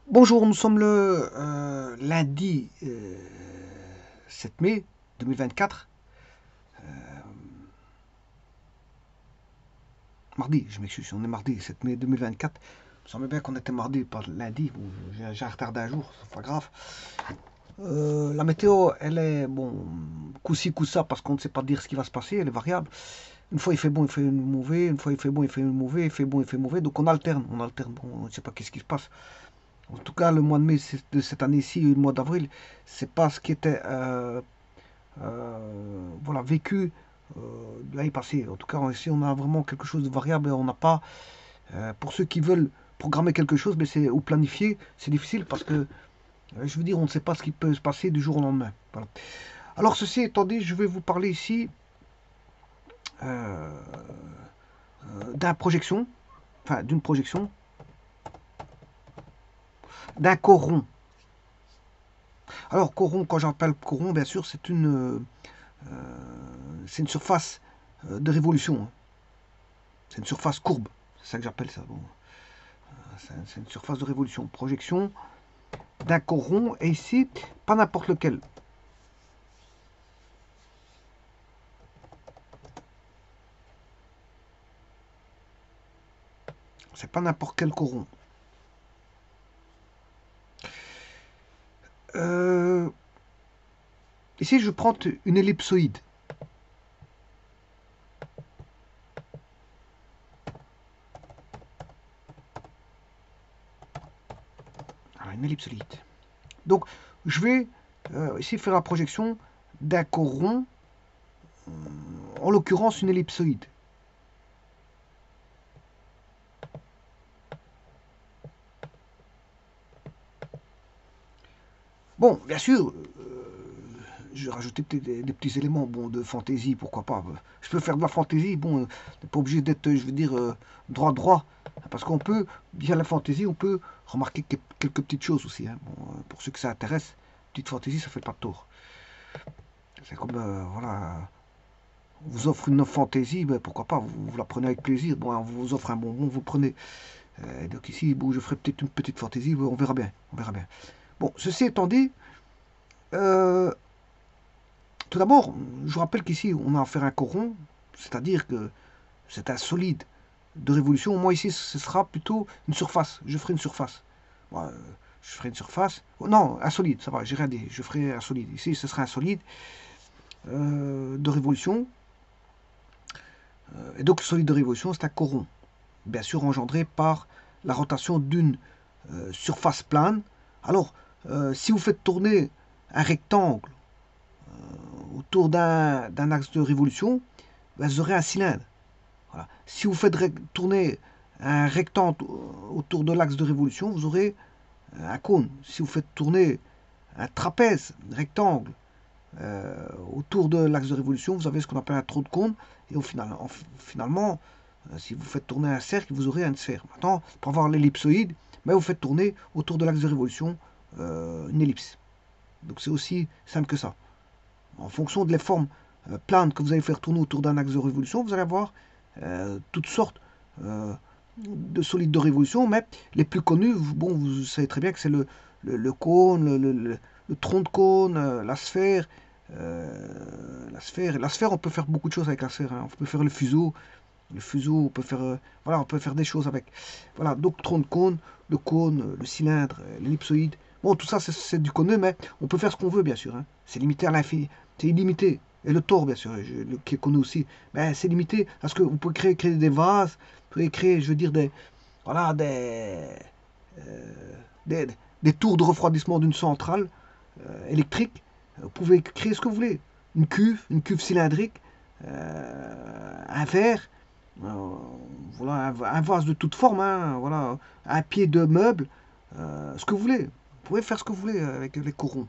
Bonjour, nous sommes le lundi 7 mai 2024. Mardi, je m'excuse, on est mardi 7 mai 2024. Il me semblait bien qu'on était mardi, pas lundi. Bon, j'ai un retard d'un jour, c'est pas grave. La météo, elle est, bon, coup-ci, coup-ça, parce qu'on ne sait pas dire ce qui va se passer, elle est variable. Une fois il fait bon, il fait mauvais, une fois il fait bon, il fait mauvais, il fait bon, il fait mauvais. Donc on alterne, bon, on ne sait pas qu'est-ce qui se passe. En tout cas, le mois de mai de cette année-ci, le mois d'avril, c'est pas ce qui était voilà, vécu l'année passée. En tout cas, ici, on a vraiment quelque chose de variable et on n'a pas, pour ceux qui veulent programmer quelque chose, mais c'est ou planifier, c'est difficile parce que, je veux dire, on ne sait pas ce qui peut se passer du jour au lendemain. Voilà. Alors, ceci étant dit, je vais vous parler ici euh, d'une projection, d'un coron. Alors, coron, quand j'appelle coron, bien sûr, c'est une surface de révolution, hein. C'est une surface courbe. C'est ça que j'appelle ça. Bon, c'est une surface de révolution. Projection d'un coron. Et ici, pas n'importe lequel. C'est pas n'importe quel coron. Euh, Ici, je prends une ellipsoïde. Alors, une ellipsoïde. Donc, je vais ici faire la projection d'un coron, en l'occurrence une ellipsoïde. Bon, bien sûr, je vais rajouter peut-être des petits éléments bon, de fantaisie, pourquoi pas. Je peux faire de la fantaisie, bon, pas obligé d'être, je veux dire, droit. Parce qu'on peut, via la fantaisie, on peut remarquer quelques petites choses aussi, hein. Bon, pour ceux que ça intéresse, petite fantaisie, ça fait pas de tort. C'est comme, voilà, on vous offre une fantaisie, ben, pourquoi pas, vous la prenez avec plaisir. Bon, on vous offre un bonbon, vous prenez. Donc ici, bon, je ferai peut-être une petite fantaisie, on verra bien, on verra bien. Bon, ceci étant dit, euh, tout d'abord, je vous rappelle qu'ici, on a affaire à un coron, c'est-à-dire que c'est un solide de révolution. Moi, ici, ce sera plutôt une surface. Je ferai une surface. Bon, je ferai une surface. Oh, non, un solide, ça va, j'ai rien dit. Je ferai un solide. Ici, ce sera un solide de révolution. Et donc, le solide de révolution, c'est un coron. Bien sûr, engendré par la rotation d'une surface plane. Alors, si vous faites tourner un rectangle autour d'un axe de révolution, ben, vous aurez un cylindre. Voilà. Si vous faites tourner un rectangle autour de l'axe de révolution, vous aurez un cône. Si vous faites tourner un trapèze rectangle autour de l'axe de révolution, vous avez ce qu'on appelle un trou de cône. Et finalement, si vous faites tourner un cercle, vous aurez une sphère. Maintenant, pour avoir l'ellipsoïde, mais vous faites tourner autour de l'axe de révolution une ellipse. Donc c'est aussi simple que ça. En fonction de les formes planes que vous allez faire tourner autour d'un axe de révolution, vous allez avoir toutes sortes de solides de révolution, mais les plus connus, bon, vous savez très bien que c'est le cône, le tronc de cône, la sphère. La sphère, on peut faire beaucoup de choses avec la sphère, hein. On peut faire le fuseau, on peut faire, voilà, on peut faire des choses avec. Voilà, donc tronc de cône, le cylindre, l'ellipsoïde. Bon, tout ça, c'est du connu, mais on peut faire ce qu'on veut, bien sûr, hein. C'est limité à l'infini, c'est illimité. Et le tort, bien sûr, qui est connu aussi, ben, c'est limité parce que vous pouvez créer des vases, vous pouvez créer, je veux dire, voilà, des, des tours de refroidissement d'une centrale électrique. Vous pouvez créer ce que vous voulez. Une cuve cylindrique, un verre, voilà, un vase de toute forme, hein, voilà, un pied de meuble, ce que vous voulez. Vous pouvez faire ce que vous voulez avec les corons.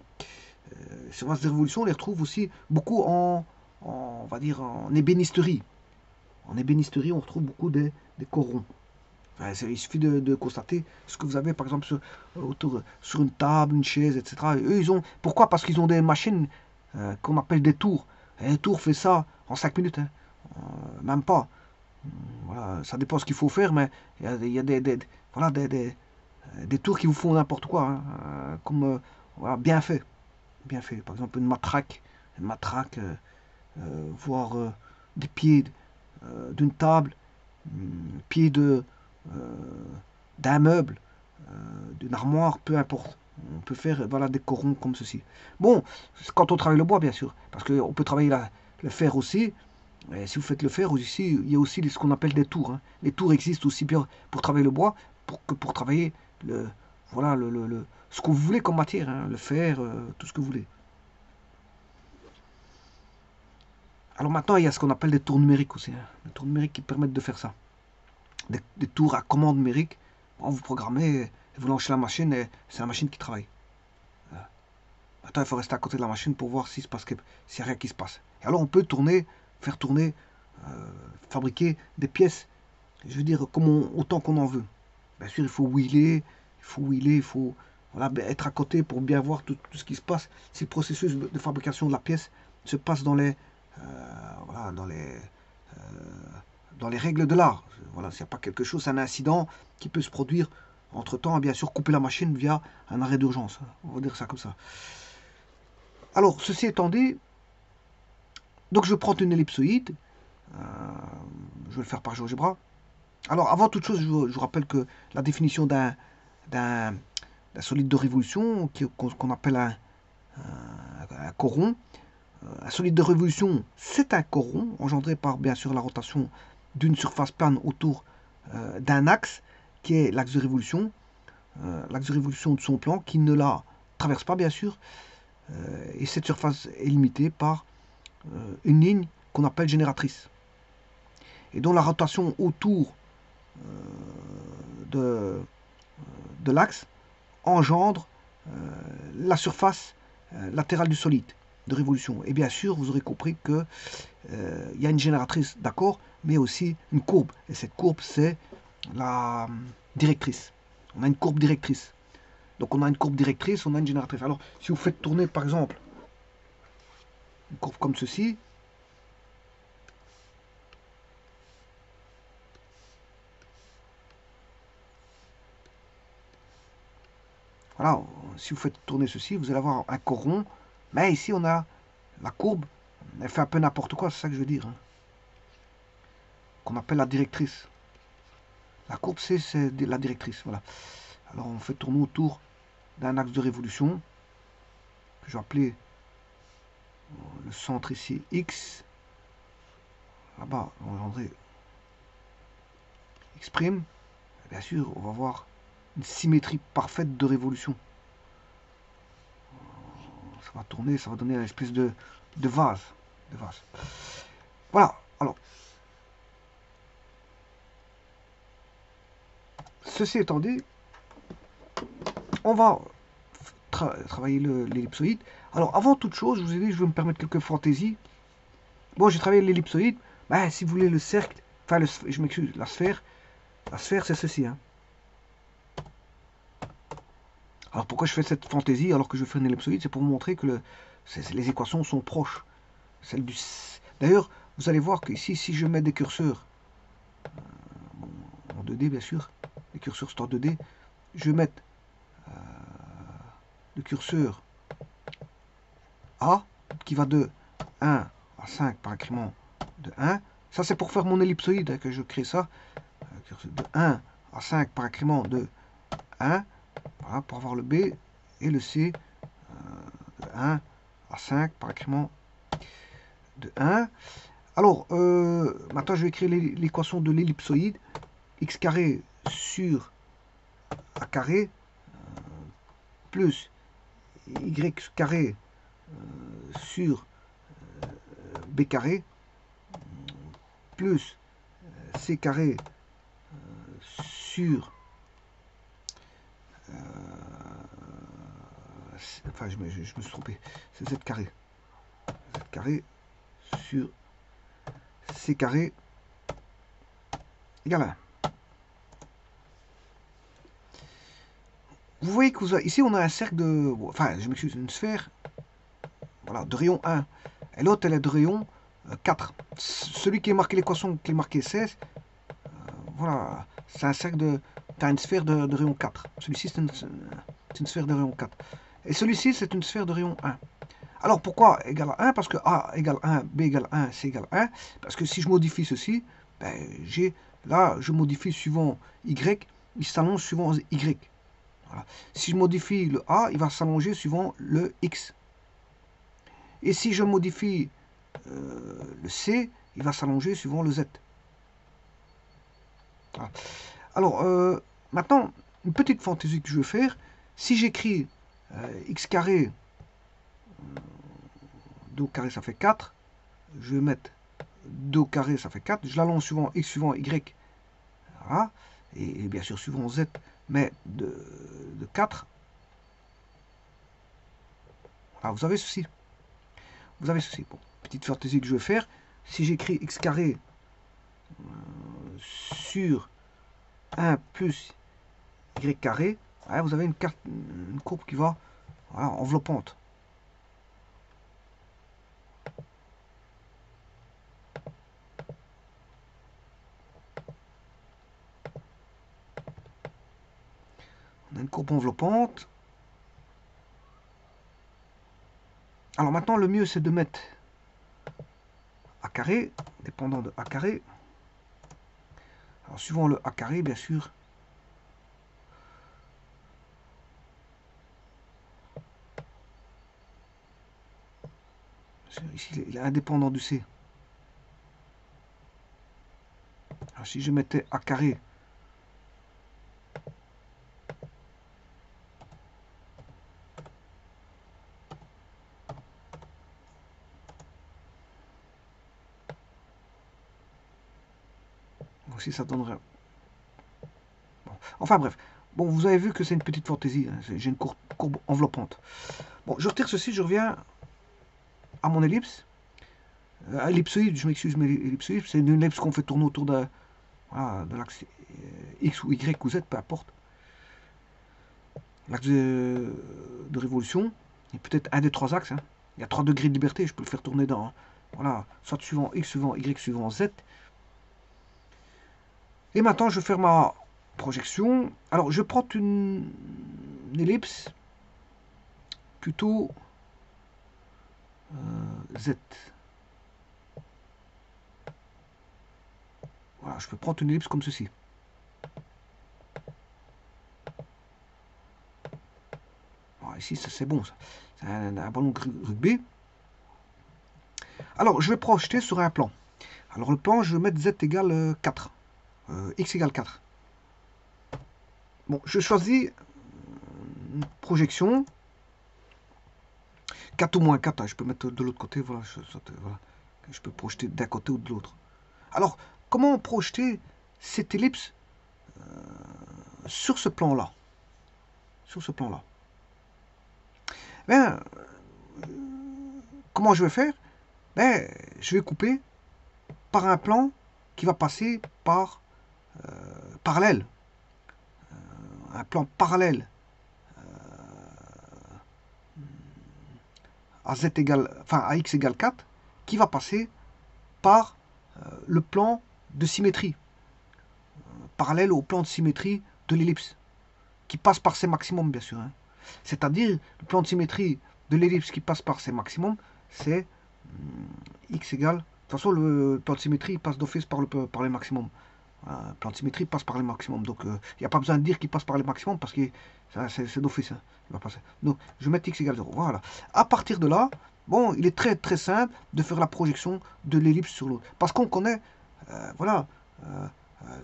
Ces vases de révolution, on les retrouve aussi beaucoup on va dire, en ébénisterie. En ébénisterie, on retrouve beaucoup des corons. Enfin, il suffit de constater ce que vous avez, par exemple, sur une table, une chaise, etc. Et eux, pourquoi? Parce qu'ils ont des machines qu'on appelle des tours. Et un tour fait ça en 5 minutes, hein. Même pas. Voilà, ça dépend ce qu'il faut faire, mais il y a voilà, des tours qui vous font n'importe quoi, hein, comme voilà, bien fait. Bien fait. Par exemple, une matraque, voire des pieds d'une table, pieds d'un meuble, d'une armoire, peu importe. On peut faire voilà, des corons comme ceci. Bon, quand on travaille le bois, bien sûr, parce qu'on peut travailler le fer aussi. Et si vous faites le fer, aussi, il y a aussi ce qu'on appelle des tours, hein. Les tours existent aussi bien pour travailler le bois que pour travailler voilà, ce que vous voulez comme matière, hein, le fer, tout ce que vous voulez. Alors maintenant, il y a ce qu'on appelle des tours numériques aussi, hein. Des tours numériques qui permettent de faire ça. Des tours à commande numérique. Vous programmez, vous lancez la machine et c'est la machine qui travaille. Voilà. Maintenant, il faut rester à côté de la machine pour voir s'il n'y a rien qui se passe. Et alors, on peut faire tourner, fabriquer des pièces, je veux dire, autant qu'on en veut. Bien sûr, il faut voilà, être à côté pour bien voir tout ce qui se passe. Si le processus de fabrication de la pièce se passe voilà, dans les règles de l'art. Voilà, s'il n'y a pas quelque chose, un incident qui peut se produire entre-temps, bien sûr, couper la machine via un arrêt d'urgence. On va dire ça comme ça. Alors, ceci étant dit, donc je prends une ellipsoïde. Je vais le faire par GeoGebra. Alors, avant toute chose, je vous rappelle que la définition d'un solide de révolution, qu'on appelle un coron. Un solide de révolution, c'est un coron engendré par, bien sûr, la rotation d'une surface plane autour d'un axe, qui est l'axe de révolution de son plan, qui ne la traverse pas, bien sûr, et cette surface est limitée par une ligne qu'on appelle génératrice, et dont la rotation autour de l'axe engendre la surface latérale du solide de révolution. Et bien sûr, vous aurez compris que il y a une génératrice, d'accord, mais aussi une courbe. Et cette courbe, c'est la directrice. On a une courbe directrice. Donc on a une courbe directrice, on a une génératrice. Alors, si vous faites tourner, par exemple, une courbe comme ceci, voilà, si vous faites tourner ceci, vous allez avoir un coron. Mais ici, on a la courbe. Elle fait un peu n'importe quoi, c'est ça que je veux dire. Hein. Qu'on appelle la directrice. La courbe, c'est la directrice. Voilà. Alors, on fait tourner autour d'un axe de révolution. Que je vais appeler le centre ici X. Là-bas, on va engendrer X'. Bien sûr, on va avoir une symétrie parfaite de révolution. Ça va tourner, ça va donner une espèce de vase. Voilà, alors. Ceci étant dit, on va travailler l'ellipsoïde. Alors, avant toute chose, je vous ai dit, je vais me permettre quelques fantaisies. Bon, j'ai travaillé l'ellipsoïde. Ben, si vous voulez le cercle, enfin, je m'excuse, la sphère c'est ceci. Hein. Alors, pourquoi je fais cette fantaisie alors que je fais une ellipsoïde? C'est pour vous montrer que les équations sont proches. D'ailleurs, vous allez voir que ici, si je mets des curseurs, en 2D, bien sûr, les curseurs sont en 2D, je vais mettre le curseur A, qui va de 1 à 5 par incrément de 1. Ça, c'est pour faire mon ellipsoïde, hein, que je crée ça. De 1 à 5 par incrément de 1. Voilà, pour avoir le B et le C de 1 à 5 par incrément de 1. Alors, maintenant, je vais écrire l'équation de l'ellipsoïde. X carré sur A carré plus Y carré sur B carré plus C carré sur enfin je me suis trompé, c'est Z carré sur C carré égale 1. Vous voyez que ici on a un cercle de, enfin je m'excuse, une sphère, voilà, de rayon 1, et l'autre elle est de rayon 4. Celui qui est marqué l'équation, qui est marqué 16, voilà, c'est un cercle de, tu as une sphère de rayon 4. Celui-ci, c'est une sphère de rayon 4. Et celui-ci, c'est une sphère de rayon 1. Alors, pourquoi égal à 1? Parce que A égale 1, B égale 1, C égale 1. Parce que si je modifie ceci, ben, là, je modifie suivant Y, il s'allonge suivant Y. Voilà. Si je modifie le A, il va s'allonger suivant le X. Et si je modifie le C, il va s'allonger suivant le Z. Voilà. Alors, maintenant, une petite fantaisie que je vais faire. Si j'écris x carré, 2 au carré, ça fait 4. Je vais mettre 2 au carré, ça fait 4. Je l'allonge suivant x, suivant y. Voilà. Et bien sûr, suivant z, mais de 4. Voilà, vous avez ceci. Vous avez ceci. Bon, petite fantaisie que je vais faire. Si j'écris x carré sur 1 plus y carré, ouais, vous avez une courbe qui va, voilà, enveloppante. On a une courbe enveloppante. Alors maintenant, le mieux, c'est de mettre a carré, dépendant de a carré. Alors suivant le a carré, bien sûr, ici, il est indépendant du C. Alors si je mettais a carré, aussi ça donnerait... Bon. Enfin bref, bon, vous avez vu que c'est une petite fantaisie, hein. J'ai une courbe enveloppante. Bon, je retire ceci, je reviens à mon ellipse. Ellipsoïde, je m'excuse, mais ellipsoïde, c'est une ellipse qu'on fait tourner autour de l'axe X ou Y ou Z, peu importe. L'axe de révolution, et peut-être un des 3 axes. Hein. Il y a 3 degrés de liberté, je peux le faire tourner dans, voilà, soit suivant X, suivant Y, suivant Z. Et maintenant, je vais faire ma projection. Alors, je prends une ellipse plutôt Z. Voilà, je peux prendre une ellipse comme ceci. Voilà, ici, ça c'est bon, ça. C'est un ballon rugby. Alors, je vais projeter sur un plan. Alors, le plan, je vais mettre Z égale 4. X égale 4. Bon, je choisis une projection. 4 ou moins 4, hein, je peux mettre de l'autre côté, voilà, voilà. Je peux projeter d'un côté ou de l'autre. Alors, comment projeter cette ellipse sur ce plan-là? Sur ce plan-là. Ben, comment je vais faire? Ben, je vais couper par un plan qui va passer par parallèle. Un plan parallèle à z égale, enfin à x égale 4, qui va passer par le plan de symétrie, parallèle au plan de symétrie de l'ellipse, qui passe par ses maximums, bien sûr. Hein. C'est-à-dire, le plan de symétrie de l'ellipse qui passe par ses maximums, c'est x égale... De toute façon, le plan de symétrie passe d'office par les maximums. Le plan de symétrie passe par les maximums. Donc, il n'y a pas besoin de dire qu'il passe par les maximums parce que c'est d'office. Hein. Il va passer. Donc, je vais mettre x égale 0. Voilà. À partir de là, bon, il est très très simple de faire la projection de l'ellipse sur l'autre. Parce qu'on connaît, voilà,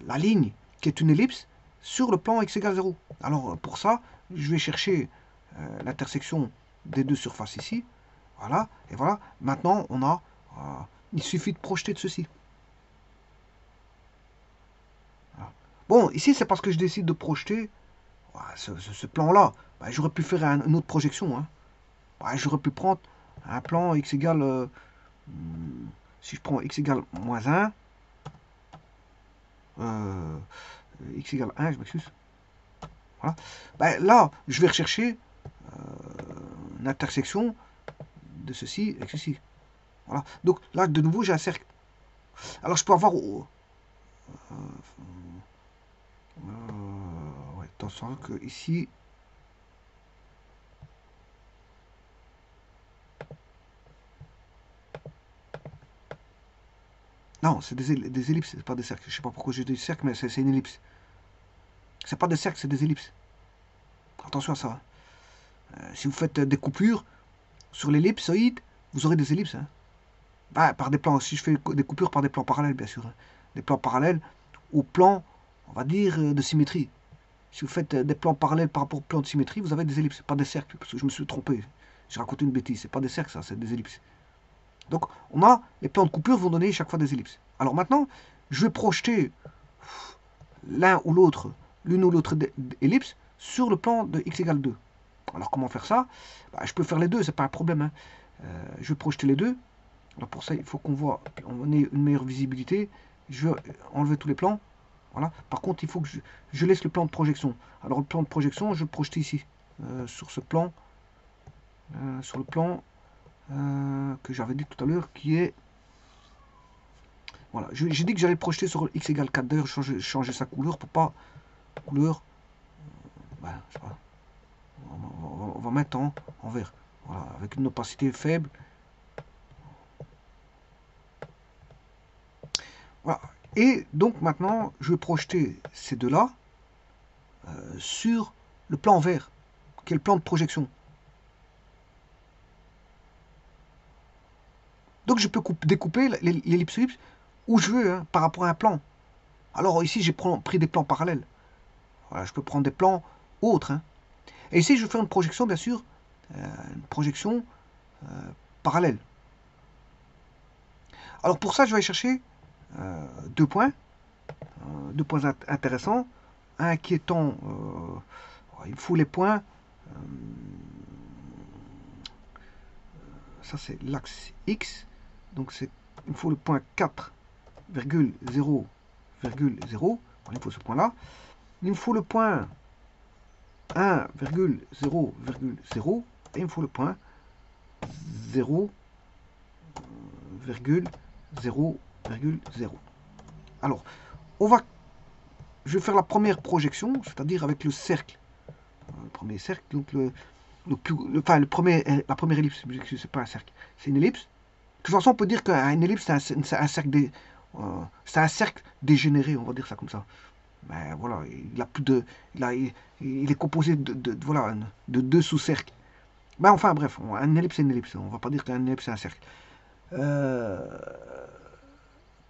la ligne qui est une ellipse sur le plan x égale 0. Alors, pour ça, je vais chercher l'intersection des deux surfaces ici. Voilà. Et voilà. Maintenant, on a... il suffit de projeter de ceci. Voilà. Bon, ici, c'est parce que je décide de projeter ce plan-là. Bah, j'aurais pu faire une autre projection. Hein. Bah, j'aurais pu prendre un plan x égale... si je prends x égale moins 1, x égale 1, je m'excuse. Voilà. Bah, là, je vais rechercher une intersection de ceci avec ceci. Voilà. Donc là, de nouveau, j'ai un cercle. Alors, je peux avoir... attention que ici, non, c'est des ellipses, c'est pas des cercles. Je sais pas pourquoi j'ai des cercles, mais c'est une ellipse. C'est pas des cercles, c'est des ellipses. Attention à ça. Si vous faites des coupures sur l'ellipsoïde, vous aurez des ellipses. Hein. Bah, par des plans, si je fais des coupures par des plans parallèles, bien sûr. Hein. Des plans parallèles au plan, on va dire, de symétrie. Si vous faites des plans parallèles par rapport au plan de symétrie, vous avez des ellipses, pas des cercles, parce que je me suis trompé. J'ai raconté une bêtise, c'est pas des cercles ça, c'est des ellipses. Donc on a, les plans de coupure vont donner chaque fois des ellipses. Alors maintenant, je vais projeter l'un ou l'autre, l'une ou l'autre ellipse sur le plan de x égale 2. Alors comment faire ça? Bah, je peux faire les deux, c'est pas un problème. Hein. Je vais projeter les deux. Alors pour ça, il faut qu'on voit, on ait une meilleure visibilité. Je vais enlever tous les plans. Voilà. Par contre, il faut que je laisse le plan de projection. Alors le plan de projection, je vais le projeter ici, sur ce plan, sur le plan que j'avais dit tout à l'heure, qui est... Voilà, j'ai dit que j'allais le projeter sur x égale 4. D'ailleurs, changer sa couleur pour pas... Couleur... Ben, je sais pas. On va mettre en vert. Voilà, avec une opacité faible. Voilà. Et donc maintenant, je vais projeter ces deux-là sur le plan vert, qui est le plan de projection. Donc je peux découper l'ellipsoïde où je veux, hein, par rapport à un plan. Alors ici, j'ai pris des plans parallèles. Voilà, je peux prendre des plans autres. Hein. Et ici, je vais faire une projection, bien sûr, une projection parallèle. Alors pour ça, je vais aller chercher deux points intéressants. Un qui étant, il faut les points, ça c'est l'axe X, donc il faut le point 4,0,0, il faut ce point là. Il me faut le point 1,0,0 et il me faut le point 0,0,0. Alors, je vais faire la première projection, c'est-à-dire avec le cercle. Le premier cercle, donc la première ellipse, c'est pas un cercle, c'est une ellipse. De toute façon, on peut dire qu'une ellipse, c'est un cercle dégénéré, on va dire ça comme ça. Ben voilà, il a plus de, il est composé voilà, de deux sous-cercles. Ben enfin bref, un ellipse c'est une ellipse, on va pas dire qu'un ellipse c'est un cercle.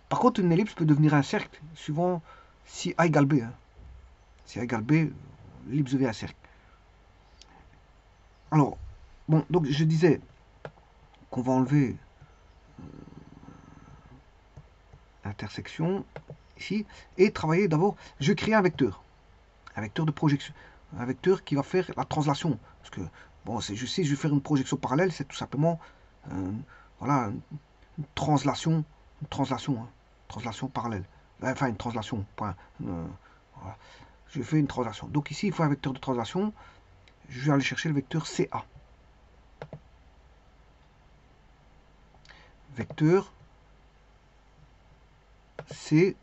Par contre, une ellipse peut devenir un cercle suivant si A égale B. Hein. Si A égale B, l'ellipse devient un cercle. Alors, bon, donc je disais qu'on va enlever l'intersection ici et travailler d'abord. Je vais créer un vecteur de projection, un vecteur qui va faire la translation. Parce que, bon, je sais, je vais faire une projection parallèle, c'est tout simplement voilà, une translation parallèle. Enfin, une translation, point. Voilà. Je fais une translation. Donc ici, il faut un vecteur de translation. Je vais aller chercher le vecteur CA. Vecteur CA.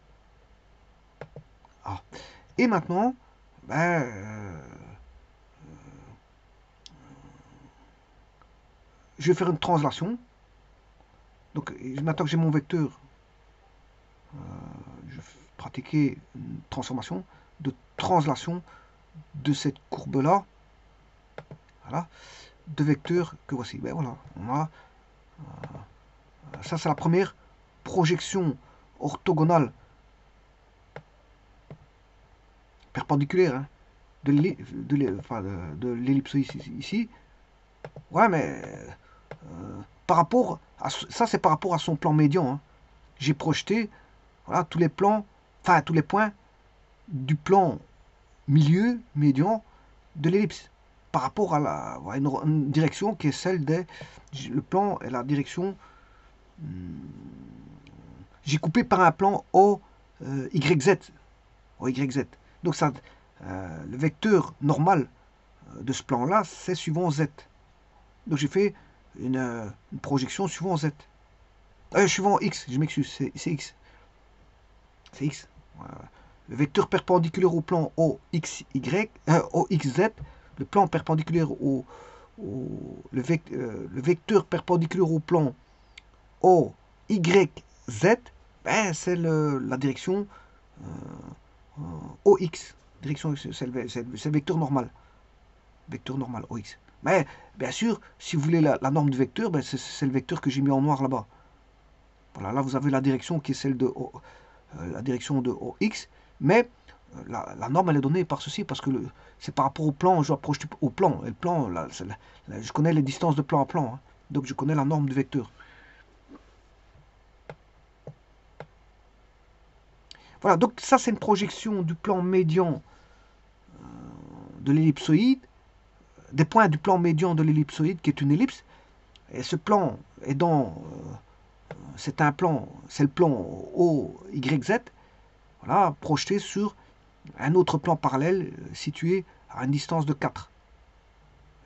Et maintenant, je vais faire une translation. Donc maintenant que j'ai mon vecteur, je vais pratiquer une transformation de translation de cette courbe-là, voilà, de vecteurs que voici. Ben voilà, on a ça c'est la première projection orthogonale perpendiculaire hein, de l'ellipse ici. Ouais, mais par rapport à ça, c'est par rapport à son plan médian. Hein. J'ai projeté voilà, tous les plans, enfin tous les points du plan milieu, médian de l'ellipse par rapport à une direction qui est celle des. Le plan est la direction. J'ai coupé par un plan YZ. YZ. Donc ça, le vecteur normal de ce plan-là, c'est suivant Z. Donc j'ai fait une projection suivant Z. Suivant X, je m'excuse, c'est X. C'est X. le vecteur perpendiculaire au plan OXY, OXZ, le plan perpendiculaire le vecteur perpendiculaire au plan OYZ, ben, c'est la direction OX. Direction, c'est le vecteur normal. Vecteur normal, OX. Mais bien sûr, si vous voulez la norme de vecteur, ben, c'est le vecteur que j'ai mis en noir là-bas. Voilà, là vous avez la direction qui est celle de la direction de OX, mais la norme elle est donnée par ceci, parce que c'est par rapport au plan, je dois projeter au plan. Et le plan, je connais les distances de plan à plan, hein, donc je connais la norme de vecteur. Voilà, donc ça c'est une projection du plan médian de l'ellipsoïde, des points du plan médian de l'ellipsoïde qui est une ellipse, et ce plan est c'est un plan, c'est le plan OYZ, voilà, projeté sur un autre plan parallèle situé à une distance de 4.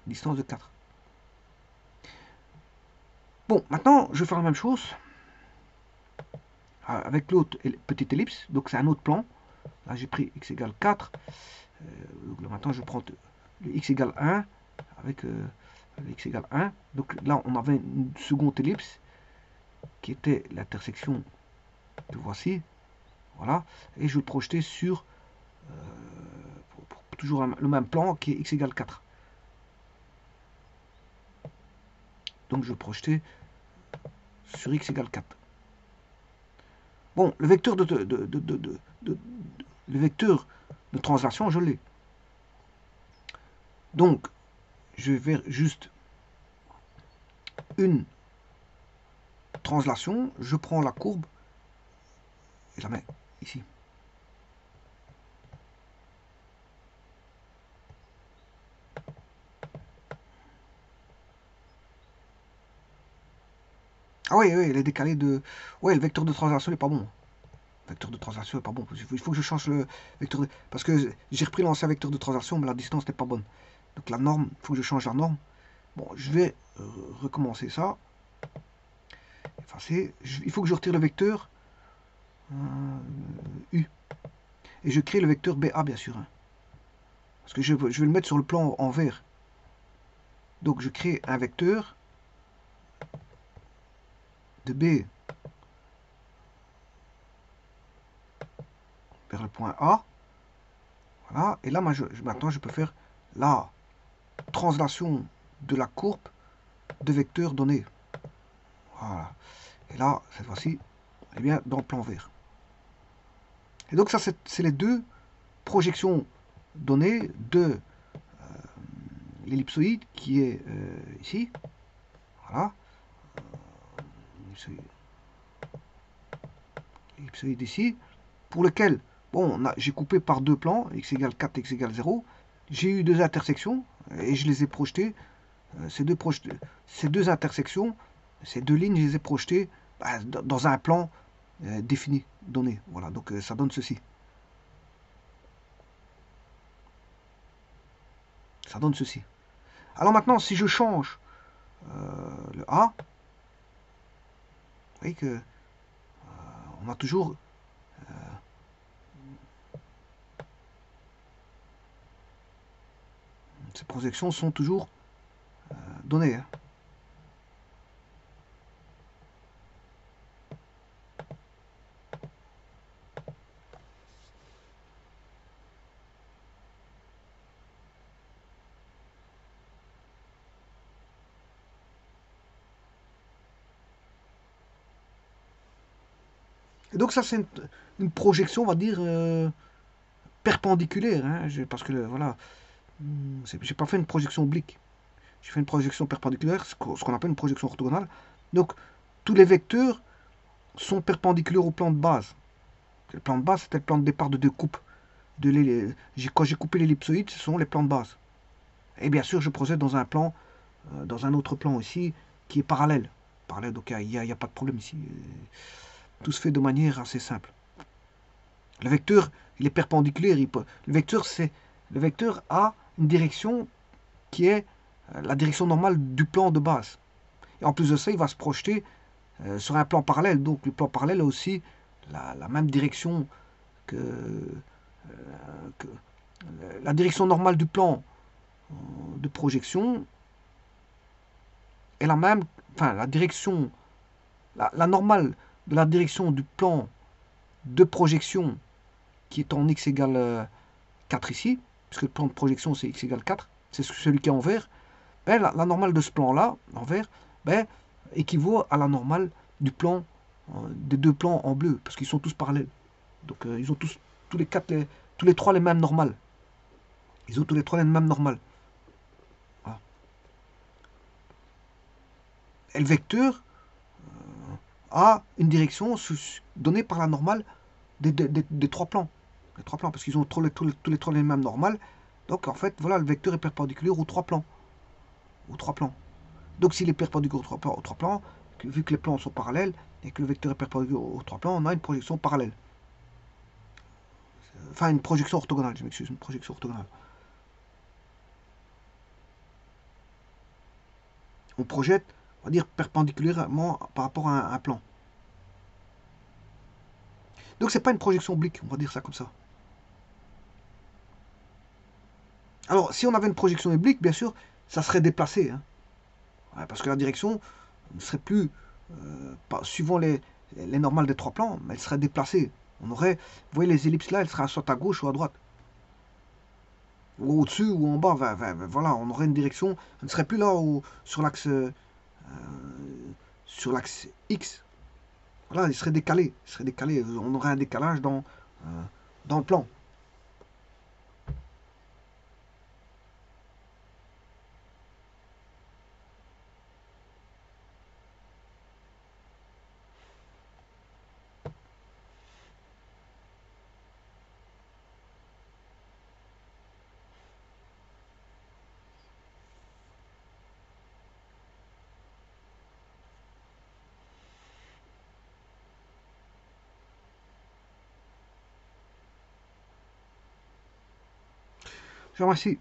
Distance de 4. Bon, maintenant, je vais faire la même chose avec l'autre petite ellipse. Donc, c'est un autre plan. Là, j'ai pris x égale 4. Là, maintenant, je prends le x égale 1 avec le x égale 1. Donc, là, on avait une seconde ellipse qui était l'intersection que voici. Voilà. Et je vais le projeter sur toujours le même plan qui est x égale 4. Donc, je vais projeter sur x égale 4. Bon, le vecteur le vecteur de translation, je l'ai. Donc, je vais faire juste une translation. Je prends la courbe et la mets ici. Ah oui, oui, il est décalé de... Oui, le vecteur de translation n'est pas bon. Le vecteur de translation n'est pas bon. Il faut que je change le vecteur de... Parce que j'ai repris l'ancien vecteur de translation, mais la distance n'est pas bonne. Donc la norme, il faut que je change la norme. Bon, je vais recommencer ça. Effacer. Il faut que je retire le vecteur U. Et je crée le vecteur BA, bien sûr. Hein. Parce que je vais le mettre sur le plan en vert. Donc je crée un vecteur de B vers le point A. Voilà. Et là, maintenant, je peux faire la translation de la courbe de vecteurs donnés. Voilà. Et là, cette fois-ci, elle est bien dans le plan vert. Et donc ça, c'est les deux projections données de l'ellipsoïde qui est ici. Voilà. L'ellipsoïde ici, pour lequel, bon, j'ai coupé par deux plans, x égale 4, x égale 0. J'ai eu deux intersections et je les ai projetées. Ces deux intersections, ces deux lignes, je les ai projetées dans un plan défini, donné. Voilà, donc ça donne ceci. Ça donne ceci. Alors maintenant, si je change le A, vous voyez que on a toujours ces projections sont toujours données. Hein. Et donc ça c'est une projection, on va dire, perpendiculaire, hein, parce que voilà, j'ai pas fait une projection oblique, j'ai fait une projection perpendiculaire, ce qu'on appelle une projection orthogonale. Donc tous les vecteurs sont perpendiculaires au plan de base. Le plan de base, c'était le plan de départ de découpe. Quand j'ai coupé l'ellipsoïde, ce sont les plans de base. Et bien sûr, je procède dans un plan, dans un autre plan ici, qui est parallèle. Parallèle, donc il n'y a pas de problème ici. Tout se fait de manière assez simple. Le vecteur, il est perpendiculaire. Le vecteur a une direction qui est la direction normale du plan de base. Et en plus de ça, il va se projeter sur un plan parallèle. Donc le plan parallèle a aussi la même direction que la direction normale du plan de projection est la même, enfin la direction, la normale de la direction du plan de projection qui est en x égale 4 ici, puisque le plan de projection c'est x égale 4, c'est celui qui est en vert, ben, la normale de ce plan-là, en vert, ben, équivaut à la normale du plan, des deux plans en bleu, parce qu'ils sont tous parallèles. Donc ils ont tous les quatre, tous les trois les mêmes normales. Ils ont tous les trois les mêmes normales. Voilà. Et le vecteur a une direction donnée par la normale des trois plans. Les trois plans, parce qu'ils ont tous les trois les mêmes normales. Donc en fait, voilà, le vecteur est perpendiculaire aux trois plans. Aux trois plans. Donc s'il est perpendiculaire aux trois plans, vu que les plans sont parallèles et que le vecteur est perpendiculaire aux trois plans, on a une projection parallèle. Enfin, une projection orthogonale, je m'excuse, une projection orthogonale. On projette, on va dire, perpendiculairement par rapport à un plan. Donc c'est pas une projection oblique, on va dire ça comme ça. Alors, si on avait une projection oblique, bien sûr, ça serait déplacé. Hein. Ouais, parce que la direction ne serait plus, suivant les normales des trois plans, mais elle serait déplacée. On aurait, vous voyez les ellipses là, elles seraient soit à gauche ou à droite. Ou au-dessus ou en bas, voilà, on aurait une direction, elle ne serait plus là sur l'axe X. Voilà, il serait décalé. On aurait un décalage dans le plan. Je vous remercie.